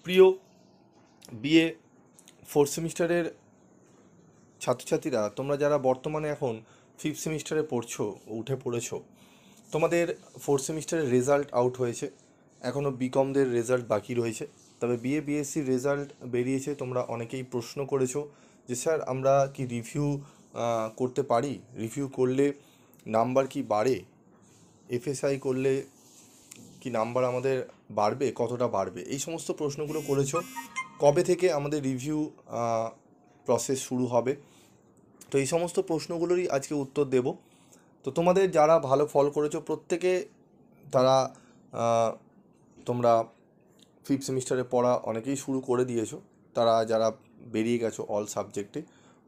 প্রিয় BA fourth সেমিস্টারের ছাত্রছাত্রীরা, তোমরা যারা বর্তমানে এখন ফিফথ সেমিস্টারে পড়ছো, উঠে পড়েছো, তোমাদের ফোর্থ সেমিস্টারের রেজাল্ট আউট হয়েছে। এখনও বিকমদের রেজাল্ট বাকি রয়েছে। তবে বিএ বিএসসির রেজাল্ট বেরিয়েছে। তোমরা অনেকেই প্রশ্ন করেছো যে স্যার আমরা কি রিভিউ করতে পারি? রিভিউ করলে নাম্বার কি বাড়ে? এফএসআই করলে কি নাম্বার আমাদের বাড়বে? কতটা বাড়বে? এই সমস্ত প্রশ্নগুলো করেছো। কবে থেকে আমাদের রিভিউ প্রসেস শুরু হবে? তো এই সমস্ত প্রশ্নগুলোরই আজকে উত্তর দেব। তো তোমাদের যারা ভালো ফল করেছো প্রত্যেকে, তারা তোমরা ফিফথ সেমিস্টারে পড়া অনেকেই শুরু করে দিয়েছো। তারা যারা বেরিয়ে গেছো অল সাবজেক্টে,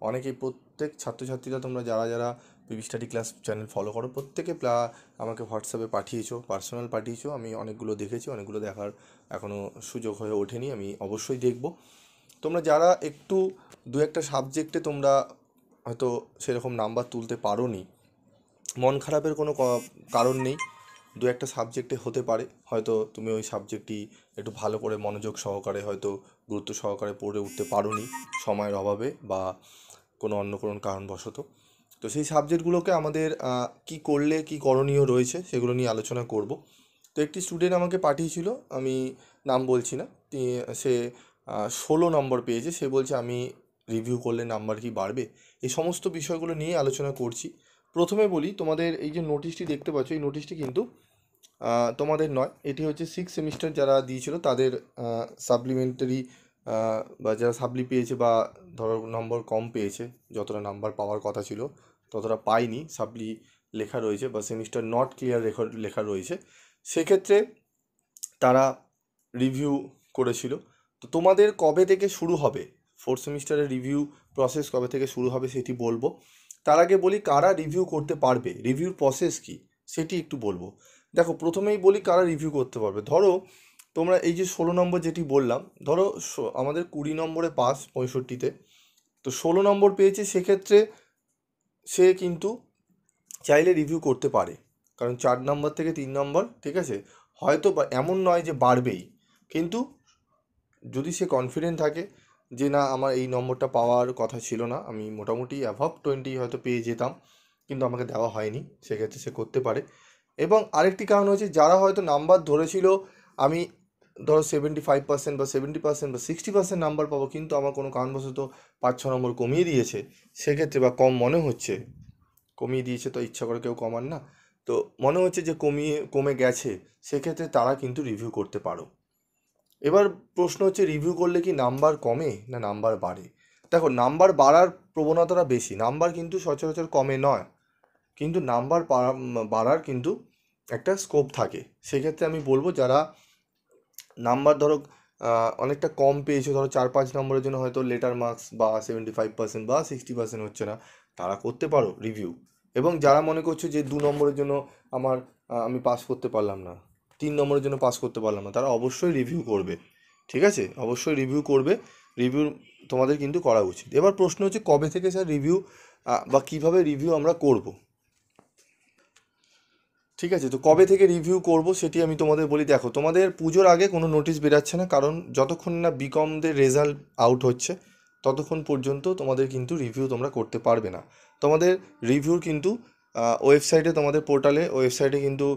অনেকেই, প্রত্যেক ছাত্রছাত্রীরা তোমরা যারা যারা PV study class channel follow করো, প্রত্যেকে আমাকে হোয়াটসঅ্যাপে পাঠিয়েছো, পার্সোনাল পাঠিয়েছো। আমি অনেকগুলো দেখেছি, অনেকগুলো দেখার এখনও সুযোগ হয়ে ওঠেনি, আমি অবশ্যই দেখব। তোমরা যারা একটু দু একটা সাবজেক্টে তোমরা হয়তো সেরকম নাম্বার তুলতে পারো নি, মন খারাপের কোনো কারণ নেই। দু একটা সাবজেক্টে হতে পারে হয়তো তুমি ওই সাবজেক্টটি একটু ভালো করে মনোযোগ সহকারে, হয়তো গুরুত্ব সহকারে পড়ে উঠতে পারো নি সময়ের অভাবে বা কোনো অন্য কোনো কারণবশত। তো সেই সাবজেক্টগুলোকে আমাদের কি করলে কি করণীয় রয়েছে সেগুলো নিয়ে আলোচনা করব। তো একটি স্টুডেন্ট আমাকে পাঠিয়েছিল, আমি নাম বলছি না, সে 16 নম্বর পেয়েছে। সে বলছে আমি রিভিউ করলে নাম্বার কি বাড়বে? এই সমস্ত বিষয়গুলো নিয়ে আলোচনা করছি। প্রথমে বলি, তোমাদের এই যে নোটিশটি দেখতে পাচ্ছ, এই নোটিশটি কিন্তু তোমাদের নয়। এটি হচ্ছে সিক্স সেমিস্টার যারা দিয়েছিল তাদের সাপ্লিমেন্টারি, বা যারা সাপ্লি পেয়েছে বা ধরো নম্বর কম পেয়েছে, যতটা নাম্বার পাওয়ার কথা ছিল ততটা পায়নি, সাপ্লি লেখা রয়েছে বা সেমিস্টার নট ক্লিয়ার রেকর্ড লেখা রয়েছে, সেক্ষেত্রে তারা রিভিউ করেছিল। তো তোমাদের কবে থেকে শুরু হবে ফোর্থ সেমিস্টারের রিভিউ প্রসেস, কবে থেকে শুরু হবে সেটি বলবো। তার আগে বলি কারা রিভিউ করতে পারবে, রিভিউর প্রসেস কি সেটি একটু বলবো। দেখো, প্রথমেই বলি কারা রিভিউ করতে পারবে। ধরো তোমরা এই যে 16 নম্বর যেটি বললাম, ধরো আমাদের 20 নম্বরে পাস 65-তে, তো 16 নম্বর পেয়েছে, সেক্ষেত্রে সে কিন্তু চাইলে রিভিউ করতে পারে। কারণ 4 নম্বর থেকে 3 নম্বর, ঠিক আছে, হয়তো বা এমন নয় যে বাড়বেই, কিন্তু যদি সে কনফিডেন্ট থাকে যে না আমার এই নম্বরটা পাওয়ার কথা ছিল না, আমি মোটামুটি অ্যাভাব 20 হয়তো পেয়ে যেতাম, কিন্তু আমাকে দেওয়া হয়নি, সেক্ষেত্রে সে করতে পারে। এবং আরেকটি কারণ হচ্ছে, যারা হয়তো নাম্বার ধরেছিল আমি ধরো 75% বা 70% বা 60% নাম্বার পাবো, কিন্তু আমার কোনো কারণবশত 5-6 নম্বর কমিয়ে দিয়েছে, সেক্ষেত্রে বা কম মনে হচ্ছে, কমিয়ে দিয়েছে তো ইচ্ছা করে কেউ কমান না, তো মনে হচ্ছে যে কমে গেছে, সেক্ষেত্রে তারা কিন্তু রিভিউ করতে পারো। এবার প্রশ্ন হচ্ছে, রিভিউ করলে কি নাম্বার কমে না নাম্বার বাড়ে? দেখো, নাম্বার বাড়ার প্রবণতাটা বেশি, নাম্বার কিন্তু সচরাচর কমে নয়, কিন্তু নাম্বার বাড়ার কিন্তু একটা স্কোপ থাকে। সেক্ষেত্রে আমি বলবো, যারা নাম্বার ধরো অনেকটা কম পেয়েছো, ধরো 4-5 নম্বরের জন্য হয়তো লেটার মার্কস বা 75% বা 60% হচ্ছে না, তারা করতে পারো রিভিউ। এবং যারা মনে করছো যে 2 নম্বরের জন্য আমার আমি পাস করতে পারলাম না, 3 নম্বরের জন্য পাস করতে পারলাম না, তারা অবশ্যই রিভিউ করবে। ঠিক আছে, অবশ্যই রিভিউ করবে। রিভিউ তোমাদের কিন্তু করা উচিত। এবার প্রশ্ন হচ্ছে, কবে থেকে স্যার রিভিউ বা কিভাবে রিভিউ আমরা করব? ঠিক আছে, তো কবে থেকে রিভিউ করব সেটি আমি তোমাদের বলি। দেখো, তোমাদের পুজোর আগে কোনো নোটিশ বেরাচ্ছে না, কারণ যতক্ষণ না বিকমদের রেজাল্ট আউট হচ্ছে ততক্ষণ পর্যন্ত তোমাদের কিন্তু রিভিউ তোমরা করতে পারবে না। তোমাদের রিভিউর কিন্তু ওয়েবসাইটে, তোমাদের পোর্টালে ওয়েবসাইটে কিন্তু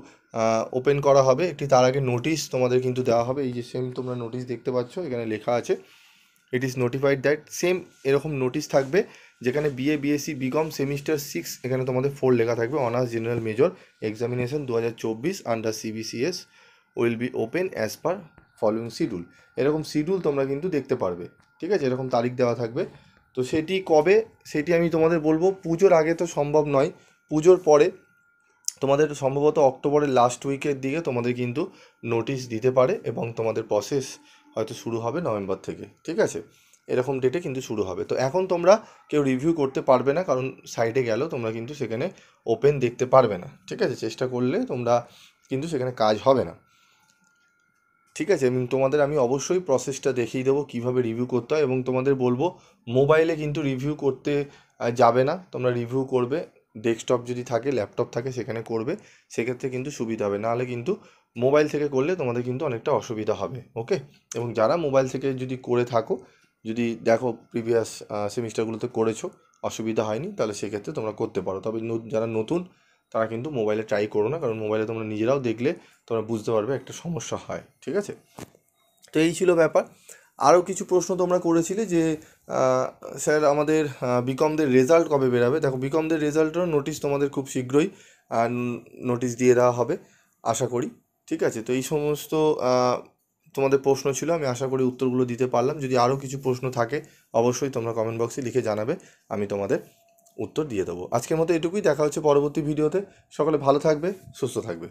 ওপেন করা হবে একটি, তার আগে নোটিশ তোমাদের কিন্তু দেওয়া হবে। এই যে সেম তোমরা নোটিশ দেখতে পাচ্ছ, এখানে লেখা আছে it is notified that, same এরকম নোটিশ থাকবে, যেখানে বিএ বিএসসি বিকম সেমিস্টার 6, এখানে তোমাদের 4 লেখা থাকবে, honours general major examination 2024 under CBCS will be open as per following schedule. এরকম শিডিউল তোমরা কিন্তু দেখতে পারবে। ঠিক আছে, এরকম তারিখ দেওয়া থাকবে। তো সেটি কবে সেটি আমি তোমাদের বলবো। পুজোর আগে তো সম্ভব নয়, পুজোর পরে তোমাদের সম্ভবত অক্টোবরের লাস্ট উইকের দিকে তোমাদের কিন্তু নোটিশ দিতে পারে, এবং তোমাদের প্রসেস হয়তো শুরু হবে নভেম্বর থেকে। ঠিক আছে, এরকম ডেটে কিন্তু শুরু হবে। তো এখন তোমরা কেউ রিভিউ করতে পারবে না, কারণ সাইটে গেলেও তোমরা কিন্তু সেখানে ওপেন দেখতে পারবে না। ঠিক আছে, চেষ্টা করলে তোমরা কিন্তু সেখানে কাজ হবে না। ঠিক আছে, এবং তোমাদের আমি অবশ্যই প্রসেসটা দেখিয়ে দেবো কীভাবে রিভিউ করতে হয়, এবং তোমাদের বলবো মোবাইলে কিন্তু রিভিউ করতে যাবে না, তোমরা রিভিউ করবে ডেস্কটপ যদি থাকে, ল্যাপটপ থাকে, সেখানে করবে, সেক্ষেত্রে কিন্তু সুবিধা হবে। নাহলে কিন্তু মোবাইল থেকে করলে তোমাদের কিন্তু অনেকটা অসুবিধা হবে। ওকে, এবং যারা মোবাইল থেকে যদি করে থাকো, যদি দেখো প্রিভিয়াস সেমিস্টারগুলোতে করেছো, অসুবিধা হয়নি, তাহলে সেক্ষেত্রে তোমরা করতে পারো। তবে যারা নতুন তারা কিন্তু মোবাইলে ট্রাই করো না, কারণ মোবাইলে তোমরা নিজেরাও দেখলে তোমরা বুঝতে পারবে একটা সমস্যা হয়। ঠিক আছে, তো এই ছিল ব্যাপার। আরও কিছু প্রশ্ন তোমরা করেছিলে যে স্যার আমাদের বিকমদের রেজাল্ট কবে বেরাবে। দেখো, বিকমদের রেজাল্টেরও নোটিশ তোমাদের খুব শীঘ্রই নোটিশ দিয়ে দেওয়া হবে আশা করি। ঠিক আছে, তো এই সমস্ত তোমাদের প্রশ্ন ছিল, আমি আশা করি উত্তরগুলো দিতে পারলাম। যদি আরও কিছু প্রশ্ন থাকে অবশ্যই তোমরা কমেন্ট বক্সে লিখে জানাবে, আমি তোমাদের উত্তর দিয়ে দেবো। আজকের মতো এটুকুই, দেখা হচ্ছে পরবর্তী ভিডিওতে। সকলে ভালো থাকবে, সুস্থ থাকবে।